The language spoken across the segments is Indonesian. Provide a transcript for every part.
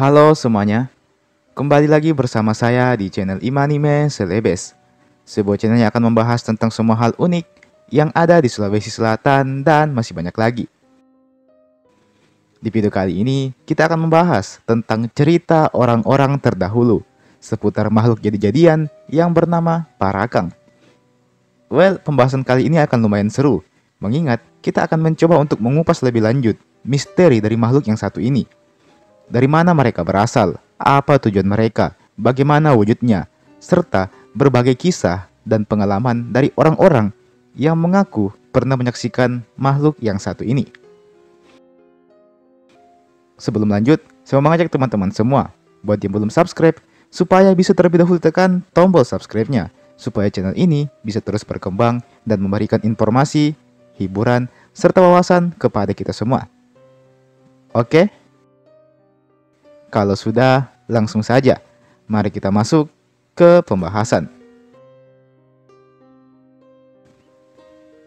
Halo semuanya, kembali lagi bersama saya di channel Imanime Celebes, sebuah channel yang akan membahas tentang semua hal unik yang ada di Sulawesi Selatan dan masih banyak lagi. Di video kali ini, kita akan membahas tentang cerita orang-orang terdahulu seputar makhluk jadi-jadian yang bernama Parakang. Pembahasan kali ini akan lumayan seru, mengingat kita akan mencoba untuk mengupas lebih lanjut misteri dari makhluk yang satu ini. Dari mana mereka berasal, apa tujuan mereka, bagaimana wujudnya, serta berbagai kisah dan pengalaman dari orang-orang yang mengaku pernah menyaksikan makhluk yang satu ini. Sebelum lanjut, saya mau mengajak teman-teman semua buat yang belum subscribe, supaya bisa terlebih dahulu tekan tombol subscribe-nya, supaya channel ini bisa terus berkembang dan memberikan informasi, hiburan, serta wawasan kepada kita semua. Oke? Kalau sudah, langsung saja. Mari kita masuk ke pembahasan.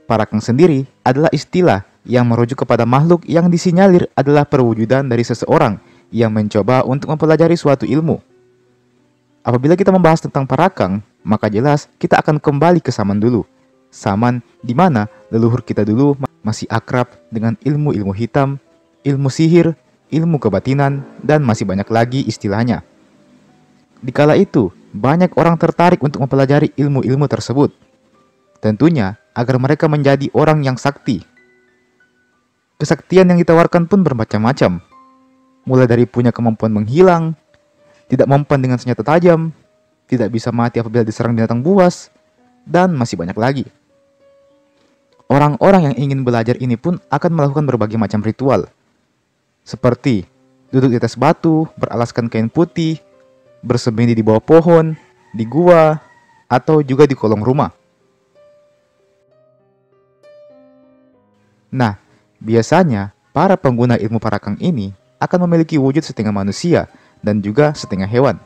Parakang sendiri adalah istilah yang merujuk kepada makhluk yang disinyalir adalah perwujudan dari seseorang yang mencoba untuk mempelajari suatu ilmu. Apabila kita membahas tentang Parakang, maka jelas kita akan kembali ke zaman dulu. Zaman di mana leluhur kita dulu masih akrab dengan ilmu-ilmu hitam, ilmu sihir, ilmu kebatinan, dan masih banyak lagi istilahnya. Di kala itu, banyak orang tertarik untuk mempelajari ilmu-ilmu tersebut. Tentunya, agar mereka menjadi orang yang sakti. Kesaktian yang ditawarkan pun bermacam-macam. Mulai dari punya kemampuan menghilang, tidak mempan dengan senjata tajam, tidak bisa mati apabila diserang binatang buas, dan masih banyak lagi. Orang-orang yang ingin belajar ini pun akan melakukan berbagai macam ritual, seperti duduk di atas batu, beralaskan kain putih, bersembunyi di bawah pohon, di gua, atau juga di kolong rumah. Nah, biasanya para pengguna ilmu Parakang ini akan memiliki wujud setengah manusia dan juga setengah hewan.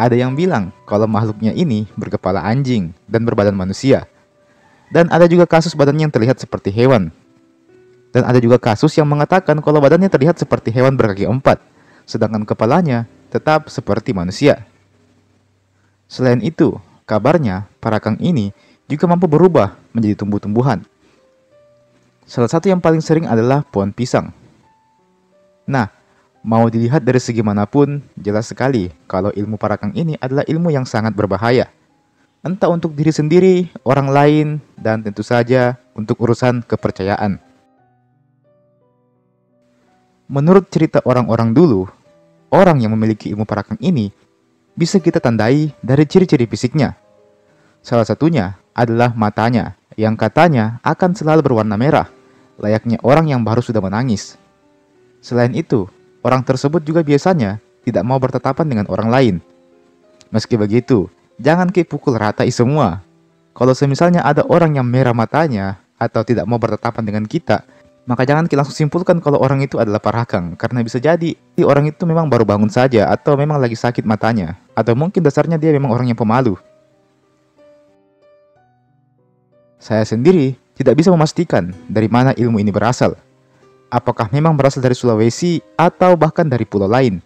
Ada yang bilang kalau makhluknya ini berkepala anjing dan berbadan manusia. Dan ada juga kasus badannya yang terlihat seperti hewan. Dan ada juga kasus yang mengatakan kalau badannya terlihat seperti hewan berkaki 4, sedangkan kepalanya tetap seperti manusia. Selain itu, kabarnya Parakang ini juga mampu berubah menjadi tumbuh-tumbuhan. Salah satu yang paling sering adalah pohon pisang. Nah, mau dilihat dari segi manapun, jelas sekali kalau ilmu Parakang ini adalah ilmu yang sangat berbahaya. Entah untuk diri sendiri, orang lain, dan tentu saja untuk urusan kepercayaan. Menurut cerita orang-orang dulu, orang yang memiliki ilmu Parakang ini bisa kita tandai dari ciri-ciri fisiknya. Salah satunya adalah matanya, yang katanya akan selalu berwarna merah, layaknya orang yang baru sudah menangis. Selain itu, orang tersebut juga biasanya tidak mau bertatapan dengan orang lain. Meski begitu, jangan pukul ratai semua. Kalau semisalnya ada orang yang merah matanya atau tidak mau bertatapan dengan kita, maka jangan langsung simpulkan kalau orang itu adalah Parakang, karena bisa jadi orang itu memang baru bangun saja atau memang lagi sakit matanya, atau mungkin dasarnya dia memang orang yang pemalu. Saya sendiri tidak bisa memastikan dari mana ilmu ini berasal. Apakah memang berasal dari Sulawesi atau bahkan dari pulau lain.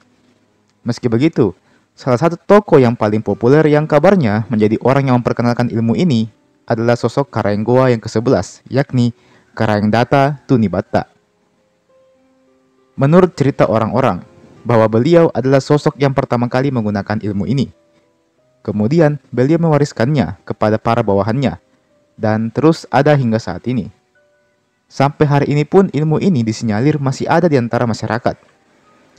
Meski begitu, salah satu tokoh yang paling populer yang kabarnya menjadi orang yang memperkenalkan ilmu ini adalah sosok Karanggoa yang ke-11, yakni Karangdata Tunibatta. Menurut cerita orang-orang, bahwa beliau adalah sosok yang pertama kali menggunakan ilmu ini. Kemudian, beliau mewariskannya kepada para bawahannya, dan terus ada hingga saat ini. Sampai hari ini pun ilmu ini disinyalir masih ada di antara masyarakat.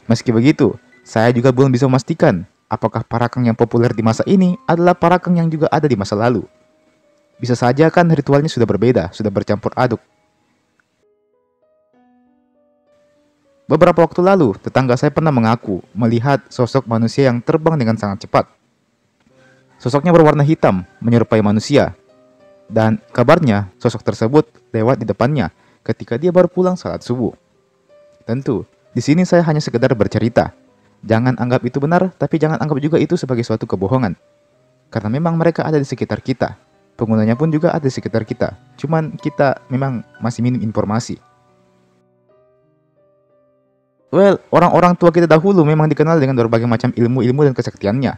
Meski begitu, saya juga belum bisa memastikan apakah Parakang yang populer di masa ini adalah Parakang yang juga ada di masa lalu. Bisa saja kan ritualnya sudah berbeda, sudah bercampur aduk. Beberapa waktu lalu, tetangga saya pernah mengaku melihat sosok manusia yang terbang dengan sangat cepat. Sosoknya berwarna hitam, menyerupai manusia. Dan kabarnya, sosok tersebut lewat di depannya ketika dia baru pulang salat subuh. Tentu, di sini saya hanya sekedar bercerita. Jangan anggap itu benar, tapi jangan anggap juga itu sebagai suatu kebohongan. Karena memang mereka ada di sekitar kita. Penggunanya pun juga ada di sekitar kita. Cuman kita memang masih minim informasi. Well, orang-orang tua kita dahulu memang dikenal dengan berbagai macam ilmu-ilmu dan kesaktiannya.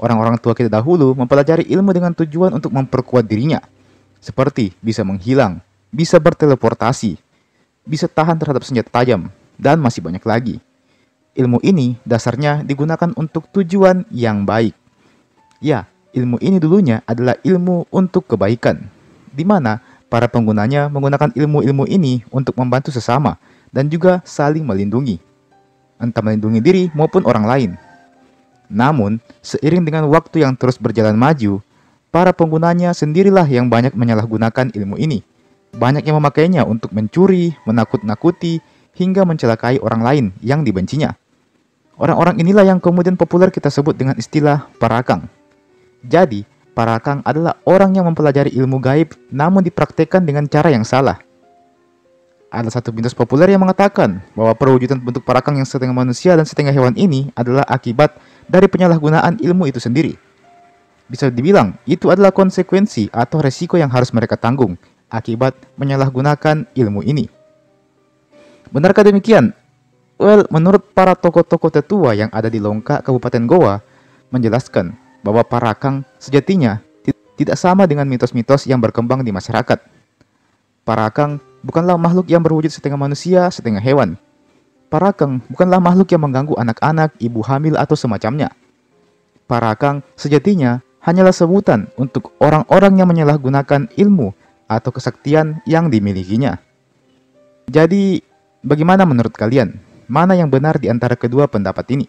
Orang-orang tua kita dahulu mempelajari ilmu dengan tujuan untuk memperkuat dirinya, seperti bisa menghilang, bisa berteleportasi, bisa tahan terhadap senjata tajam, dan masih banyak lagi. Ilmu ini dasarnya digunakan untuk tujuan yang baik. Ya, ilmu ini dulunya adalah ilmu untuk kebaikan, di mana para penggunanya menggunakan ilmu-ilmu ini untuk membantu sesama dan juga saling melindungi, entah melindungi diri maupun orang lain. Namun, seiring dengan waktu yang terus berjalan maju, para penggunanya sendirilah yang banyak menyalahgunakan ilmu ini. Banyak yang memakainya untuk mencuri, menakut-nakuti, hingga mencelakai orang lain yang dibencinya. Orang-orang inilah yang kemudian populer kita sebut dengan istilah parakang. Jadi, parakang adalah orang yang mempelajari ilmu gaib namun dipraktekkan dengan cara yang salah. Ada satu mitos populer yang mengatakan bahwa perwujudan bentuk parakang yang setengah manusia dan setengah hewan ini adalah akibat dari penyalahgunaan ilmu itu sendiri. Bisa dibilang, itu adalah konsekuensi atau resiko yang harus mereka tanggung akibat menyalahgunakan ilmu ini. Benarkah demikian? Well, menurut para tokoh-tokoh tetua yang ada di Longka, Kabupaten Goa, menjelaskan bahwa parakang sejatinya tidak sama dengan mitos-mitos yang berkembang di masyarakat. Parakang bukanlah makhluk yang berwujud setengah manusia, setengah hewan. Parakang bukanlah makhluk yang mengganggu anak-anak, ibu hamil, atau semacamnya. Parakang sejatinya hanyalah sebutan untuk orang-orang yang menyalahgunakan ilmu atau kesaktian yang dimilikinya. Jadi, bagaimana menurut kalian? Mana yang benar di antara kedua pendapat ini?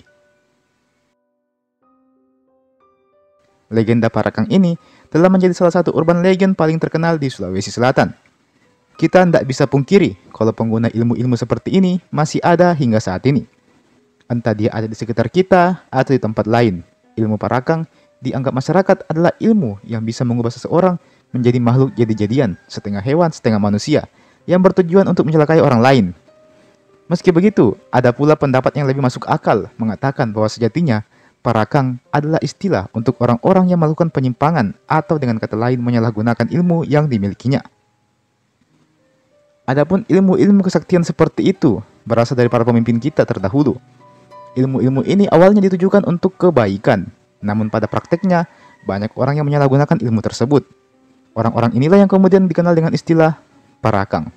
Legenda Parakang ini telah menjadi salah satu urban legend paling terkenal di Sulawesi Selatan. Kita tidak bisa pungkiri kalau pengguna ilmu-ilmu seperti ini masih ada hingga saat ini. Entah dia ada di sekitar kita atau di tempat lain, ilmu parakang dianggap masyarakat adalah ilmu yang bisa mengubah seseorang menjadi makhluk jadi-jadian, setengah hewan, setengah manusia, yang bertujuan untuk mencelakai orang lain. Meski begitu, ada pula pendapat yang lebih masuk akal mengatakan bahwa sejatinya parakang adalah istilah untuk orang-orang yang melakukan penyimpangan atau dengan kata lain menyalahgunakan ilmu yang dimilikinya. Adapun ilmu-ilmu kesaktian seperti itu berasal dari para pemimpin kita terdahulu. Ilmu-ilmu ini awalnya ditujukan untuk kebaikan, namun pada prakteknya banyak orang yang menyalahgunakan ilmu tersebut. Orang-orang inilah yang kemudian dikenal dengan istilah parakang.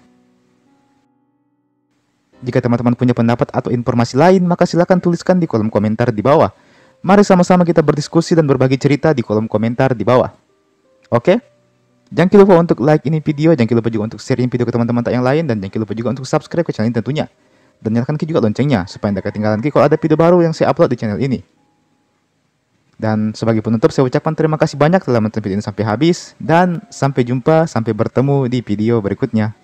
Jika teman-teman punya pendapat atau informasi lain, maka silakan tuliskan di kolom komentar di bawah. Mari sama-sama kita berdiskusi dan berbagi cerita di kolom komentar di bawah. Oke? Jangan lupa untuk like ini video, jangan lupa juga untuk share ini video ke teman-teman yang lain, dan jangan lupa juga untuk subscribe ke channel ini tentunya. Dan nyalakan juga loncengnya, supaya tidak ketinggalan kalau ada video baru yang saya upload di channel ini. Dan sebagai penutup, saya ucapkan terima kasih banyak telah menonton video ini sampai habis, dan sampai jumpa, sampai bertemu di video berikutnya.